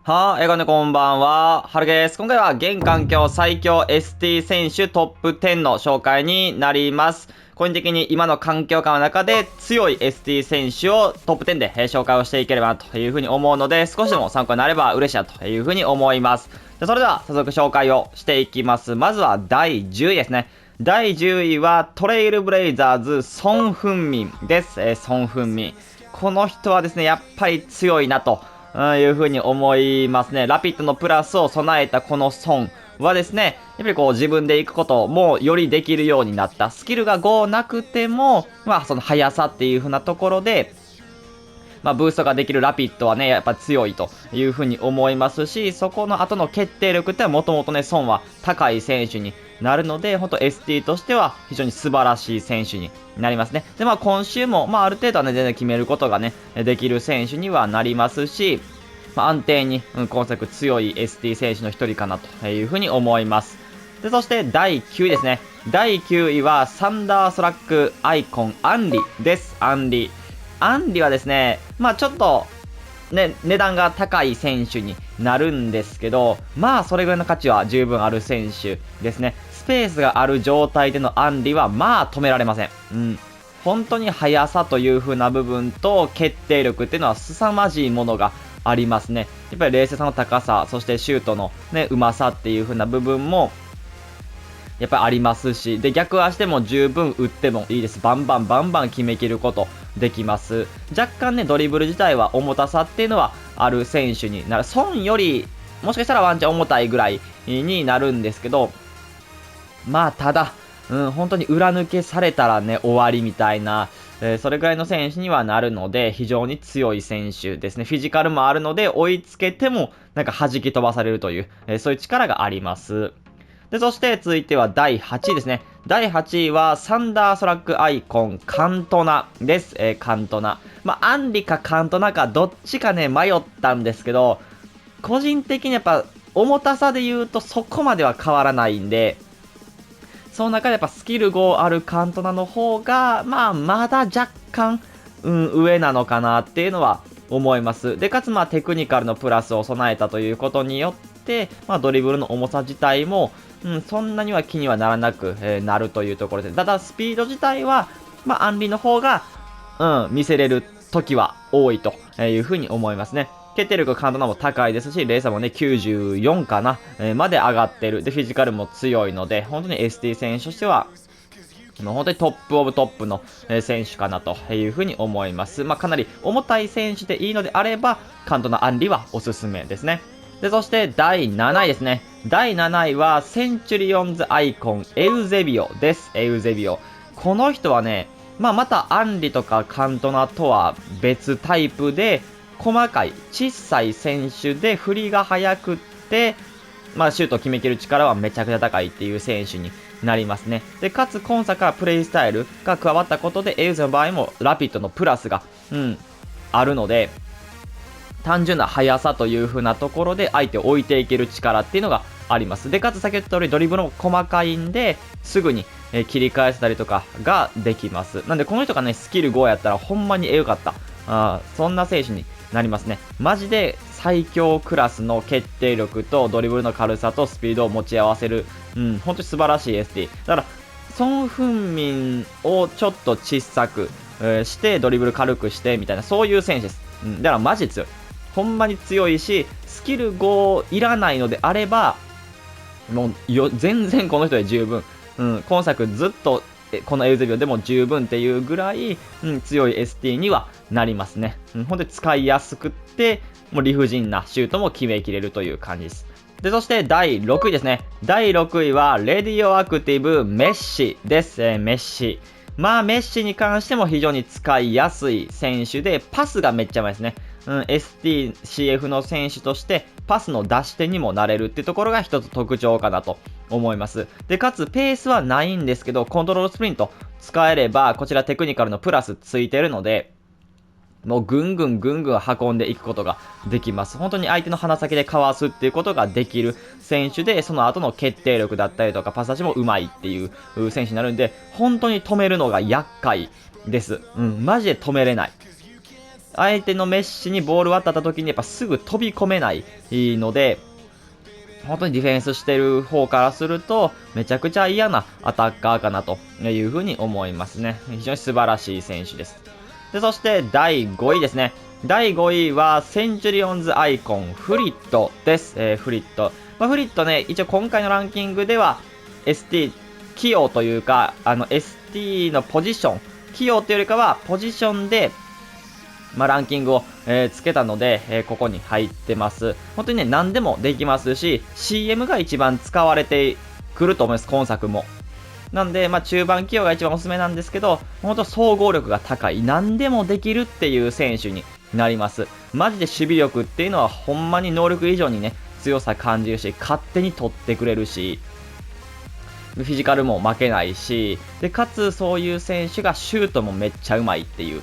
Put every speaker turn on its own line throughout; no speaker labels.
エガネこんばんは。はるです。今回は現環境最強 ST 選手トップ10の紹介になります。個人的に今の環境下の中で強い ST 選手をトップ10で紹介をしていければなというふうに思うので、少しでも参考になれば嬉しいなというふうに思います。それでは早速紹介をしていきます。まずは第10位ですね。第10位はトレイルブレイザーズソン・フンミンです。ソン・フンミン。この人はですね、やっぱり強いなと。いう風に思いますね。ラピッドのプラスを備えたこのソンはですね、やっぱりこう自分で行くこともよりできるようになった。スキルが5なくても、その速さっていう風なところで、ブーストができるラピッドはね、やっぱ強いという風に思いますし、そこの後の決定力ってもともとね、ソンは高い選手になるので、本当 ST としては非常に素晴らしい選手になりますね。で、今週も、ある程度はね、全然決めることがね、できる選手にはなりますし、安定に、今作強い ST 選手の一人かなという風に思います。で、そして第9位ですね。第9位はサンダーストラックアイコンアンリです。アンリ。アンリはですね、ちょっと、ね、値段が高い選手になるんですけど、それぐらいの価値は十分ある選手ですね。スペースがある状態でのアンリは、止められません。本当に速さという風な部分と決定力っていうのは凄まじいものがありますね。やっぱり冷静さの高さ、そしてシュートのね、うまさっていう風な部分も、やっぱりありますし、で、逆足でも十分打ってもいいです。バンバン決めきることできます。若干ね、ドリブル自体は重たさっていうのはある選手になる。ソンより、もしかしたらワンチャン重たいぐらいになるんですけど、ただ、本当に裏抜けされたらね、終わりみたいな、それぐらいの選手にはなるので、非常に強い選手ですね。フィジカルもあるので、追いつけても、弾き飛ばされるという、そういう力があります。で、そして続いては第8位ですね。第8位はサンダーストラックアイコンカントナです。カントナ。アンリかカントナかどっちかね、迷ったんですけど、個人的にやっぱ重たさで言うとそこまでは変わらないんで、その中でやっぱスキル5あるカントナの方が、まだ若干、上なのかなっていうのは思います。で、かつテクニカルのプラスを備えたということによって、ドリブルの重さ自体も、そんなには気にはならなく、なるというところで、ただスピード自体は、アンリの方が、見せれる時は多いというふうに思いますね。決定力、感度も高いですし、レーサーもね、94かな、まで上がってる。で、フィジカルも強いので、本当に ST 選手としては、本当にトップオブトップの選手かなというふうに思います。かなり重たい選手でいいのであれば、カントナ・アンリはおすすめですね。で、そして第7位ですね。第7位はセンチュリオンズアイコンエウゼビオです。エウゼビオ。この人はね、またアンリとかカントナとは別タイプで、細かい、小さい選手で振りが速くって、シュートを決めきる力はめちゃくちゃ高いっていう選手になりますね。で、かつ今作はプレイスタイルが加わったことで、エウゼの場合もラピッドのプラスが、あるので、単純な速さという風なところで相手を置いていける力っていうのがあります。で、かつ先ほど通りドリブルも細かいんで、すぐに切り返せたりとかができます。なんでこの人がね、スキル5やったらほんまに良かった。そんな選手になりますね。マジで最強クラスの決定力とドリブルの軽さとスピードを持ち合わせる、本当に素晴らしい ST。だから、ソン・フンミンをちょっと小さく、してドリブル軽くしてみたいな、そういう選手です。だからマジ強い。ほんまに強いし、スキル5いらないのであれば、もう全然この人で十分。今作ずっとこのエウゼビオでも十分っていうぐらい、強い ST にはなりますね。本当に使いやすくって、もう理不尽なシュートも決めきれるという感じです。で、そして第6位ですね。第6位は、レディオアクティブメッシです。メッシ。メッシに関しても非常に使いやすい選手で、パスがめっちゃうまいですね。ST、CF の選手としてパスの出し手にもなれるっていうところが一つ特徴かなと思います。で、かつペースはないんですけど、コントロールスプリント使えれば、こちらテクニカルのプラスついてるので、もうぐんぐん運んでいくことができます。本当に相手の鼻先でかわすっていうことができる選手で、その後の決定力だったりとかパス出しも上手いっていう選手になるんで、本当に止めるのが厄介です。マジで止めれない。相手のメッシにボール渡った時にやっぱすぐ飛び込めないので、本当にディフェンスしてる方からすると、めちゃくちゃ嫌なアタッカーかなというふうに思いますね。非常に素晴らしい選手です。で、そして第5位ですね。第5位はセンチュリオンズアイコン、フリットです。フリット。フリットね、一応今回のランキングでは ST 起用というか、ST のポジション、起用というよりかはポジションでランキングを、つけたので、ここに入ってます。本当にね、何でもできますし、CM が一番使われてくると思います、今作も。なんで、中盤起用が一番おすすめなんですけど、本当総合力が高い、何でもできるっていう選手になります。マジで守備力っていうのは、ほんまに能力以上にね、強さ感じるし、勝手に取ってくれるし、フィジカルも負けないし、で、かつそういう選手がシュートもめっちゃうまいっていう、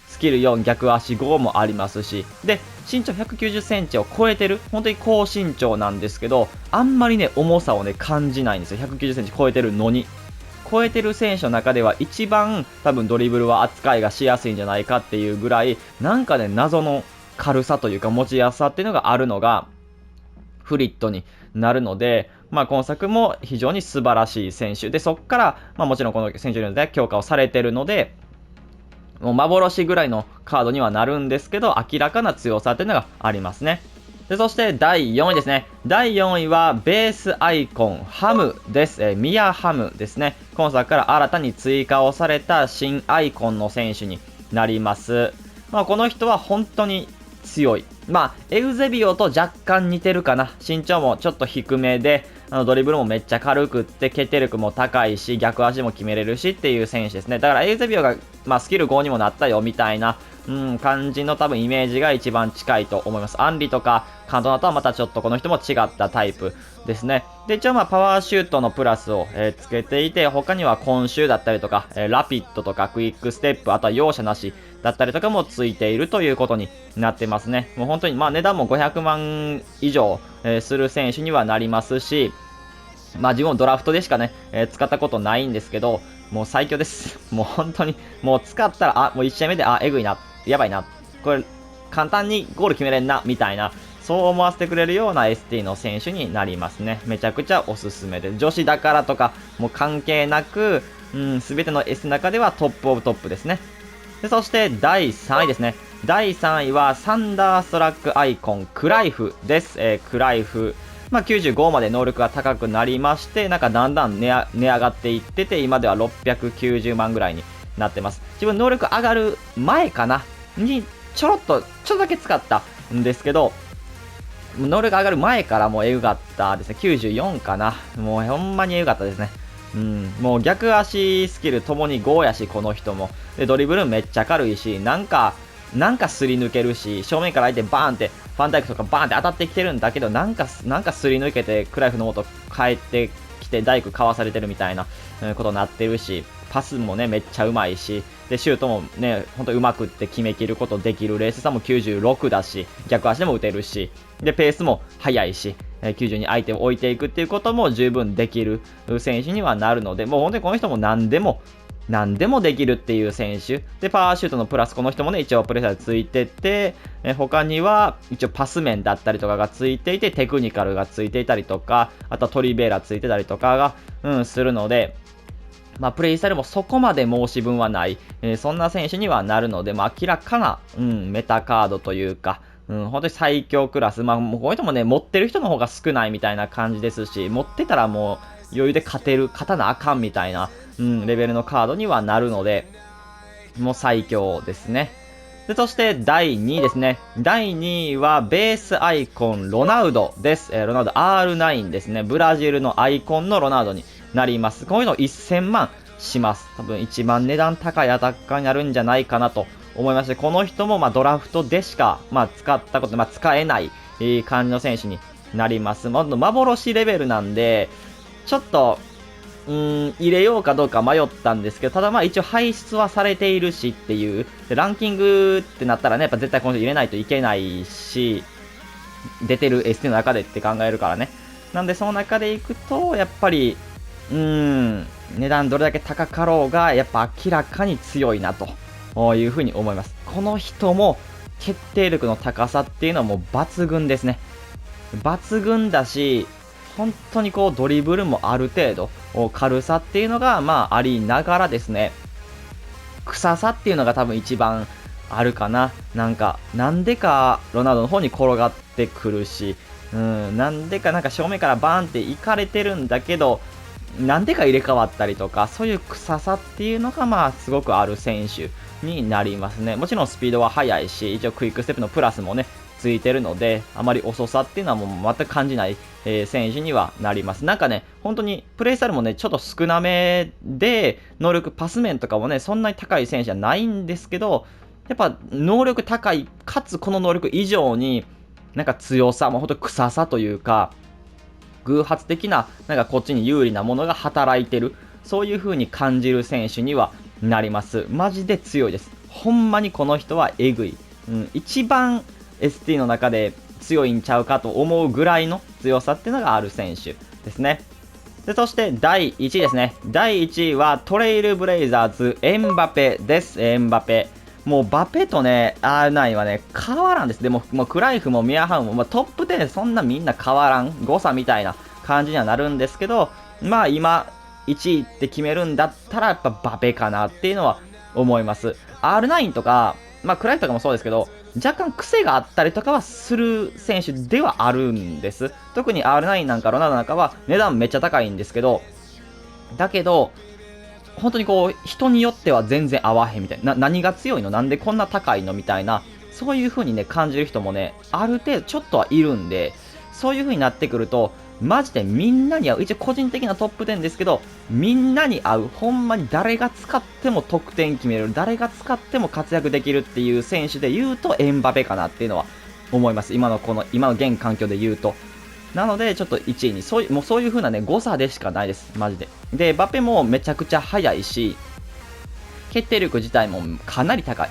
スキル4逆足5もありますし、で、身長190センチを超えてる、本当に高身長なんですけど、あんまりね、重さをね、感じないんですよ。190センチ超えてるのに。超えてる選手の中では一番多分ドリブルは扱いがしやすいんじゃないかっていうぐらい、なんかね、謎の軽さというか持ちやすさっていうのがあるのが、フリットになるので、今作も非常に素晴らしい選手で、そこから、もちろんこの選手で強化をされてるので、もう幻ぐらいのカードにはなるんですけど、明らかな強さっていうのがありますね。で、そして第4位ですね。第4位はベースアイコン、ハムです。ミアハムですね。今作から新たに追加をされた新アイコンの選手になります。この人は本当に強い。エウゼビオと若干似てるかな。身長もちょっと低めで、ドリブルもめっちゃ軽くって、決定力も高いし、逆足も決めれるしっていう選手ですね。だからエウゼビオが、スキル5にもなったよみたいな、感じの多分イメージが一番近いと思います。アンリとかカントナとはまたちょっとこの人も違ったタイプですね。で、一応パワーシュートのプラスを、つけていて、他にはコンシューだったりとか、ラピッドとかクイックステップ、あとは容赦なしだったりとかもついているということになってますね。もう本当に値段も500万以上、する選手にはなりますし、自分もドラフトでしかね、使ったことないんですけど、もう最強です。もう本当に、もう使ったら、もう1試合目で、えぐいな、やばいな、これ、簡単にゴール決めれんな、みたいな、そう思わせてくれるような ST の選手になりますね。めちゃくちゃおすすめです。女子だからとか、もう関係なく、すべての S の中ではトップオブトップですね。で、そして第3位ですね。第3位はサンダーストラックアイコン、クライフです。クライフ。95まで能力が高くなりまして、だんだん値上がっていってて、今では690万ぐらいになってます。自分能力上がる前かなに、ちょっとだけ使ったんですけど、能力上がる前からもうエグかったですね。94かな。もうほんまにエグかったですね。もう逆足スキルともに5やし、この人も。で、ドリブルめっちゃ軽いし、なんかすり抜けるし、正面から相手バーンって、ファンダイクとかバーンって当たってきてるんだけど、なんかすり抜けて、クライフの元帰ってきて、ダイクかわされてるみたいなことになってるし、パスもね、めっちゃうまいし、で、シュートもね、ほんとうまくって決めきることできる、冷静さも96だし、逆足でも打てるし、で、ペースも速いし、90に相手を置いていくっていうことも十分できる選手にはなるので、もう本当にこの人も何でもできるっていう選手。で、パワーシュートのプラス、この人もね、一応プレッシャーついてて、他には、一応パス面だったりとかがついていて、テクニカルがついていたりとか、あとはトリベーラついてたりとかが、するので、プレイスタイルもそこまで申し分はない、そんな選手にはなるので、明らかな、メタカードというか、本当に最強クラス。もうこういう人もね、持ってる人の方が少ないみたいな感じですし、持ってたらもう余裕で勝たなあかんみたいな、レベルのカードにはなるので、もう最強ですね。で、そして第2位ですね。第2位はベースアイコンロナウドです。ロナウド R9 ですね。ブラジルのアイコンのロナウドになります。こういうの1000万します。多分一番値段高いアタッカーになるんじゃないかなと思いまして、この人もドラフトでしか、使ったこと、使えない、感じの選手になります。幻レベルなんで、ちょっと、入れようかどうか迷ったんですけど、ただ一応排出はされているしっていう、でランキングってなったらね、やっぱ絶対この人入れないといけないし、出てる ST の中でって考えるからね。なんでその中でいくと、やっぱり、値段どれだけ高かろうが、やっぱ明らかに強いなとというふうに思います。この人も決定力の高さっていうのはもう抜群ですね。抜群だし、本当にこうドリブルもある程度、軽さっていうのがまあありながらですね、臭さっていうのが多分一番あるかな。なんでかロナウドの方に転がってくるし、なんでか正面からバーンって行かれてるんだけど、なんでか入れ替わったりとか、そういう臭さっていうのがまあすごくある選手になりますね。もちろんスピードは速いし、一応クイックステップのプラスもね、ついてるので、あまり遅さっていうのはもう全く感じない、選手にはなります。本当にプレイスタイルもね、ちょっと少なめで、能力、パス面とかもね、そんなに高い選手じゃないんですけど、やっぱ能力高い、かつこの能力以上に、強さ、もうほんと臭さというか、偶発的な、こっちに有利なものが働いてる。そういう風に感じる選手にはなります。マジで強いです。ほんまにこの人はえぐい。一番 ST の中で強いんちゃうかと思うぐらいの強さっていうのがある選手ですね。で、そして第1位ですね。第1位はトレイルブレイザーズ、エンバペです。エンバペ。もうバペとね、R9 はね、変わらんです。でも、クライフもミアハウも、トップ10でそんなみんな変わらん。誤差みたいな感じにはなるんですけど、まあ今、1位って決めるんだったら、やっぱバペかなっていうのは思います。R9 とか、クライフとかもそうですけど、若干癖があったりとかはする選手ではあるんです。特に R9 なんかロナウドなんかは値段めっちゃ高いんですけど、だけど、本当にこう、人によっては全然合わへんみたいな。何が強いのなんでこんな高いのみたいな、そういう風にね、感じる人もね、ある程度ちょっとはいるんで、そういう風になってくると、マジでみんなに合う。一応個人的なトップ10ですけど、みんなに合う。ほんまに誰が使っても得点決める。誰が使っても活躍できるっていう選手で言うと、エンバペかなっていうのは思います。今の現環境で言うと。なので、ちょっと1位に、もうそういう風なね、誤差でしかないです。マジで。で、バペもめちゃくちゃ速いし、決定力自体もかなり高い。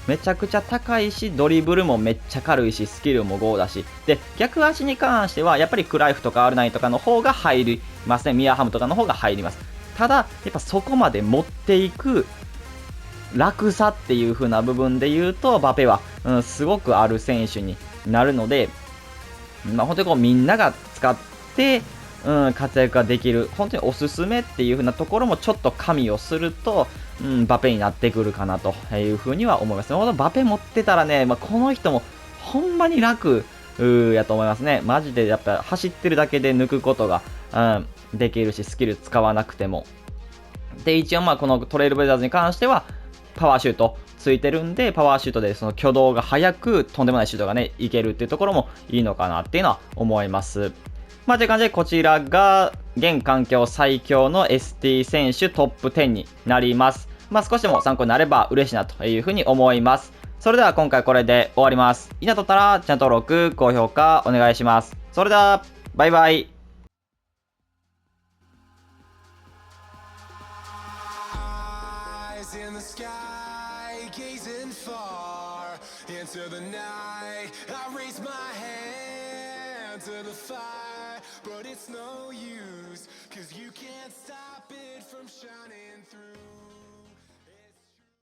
めちゃくちゃ高いし、ドリブルもめっちゃ軽いし、スキルも5だし。で、逆足に関しては、やっぱりクライフとか R9 とかの方が入りますね。ミアハムとかの方が入ります。ただ、やっぱそこまで持っていく楽さっていう風な部分で言うと、バペは、すごくある選手になるので、本当にこうみんなが使って、活躍ができる、本当におすすめっていう風なところもちょっと加味をすると、バペになってくるかなという風には思います。バペ持ってたらね、この人もほんまに楽やと思いますね。マジでやっぱ走ってるだけで抜くことが、できるし、スキル使わなくても。で、一応このトレイルブレザーズに関しては、パワーシュートついてるんで、パワーシュートでその挙動が速く、とんでもないシュートがね、いけるっていうところもいいのかなっていうのは思います。という感じで、こちらが、現環境最強の ST 選手トップ10になります。少しでも参考になれば嬉しいなというふうに思います。それでは今回これで終わります。いいなとったら、チャンネル登録、高評価お願いします。それでは、バイバイ。
In the sky, gazing far into the night. I raise my hand to the fire, but it's no use, 'cause you can't stop it from shining through.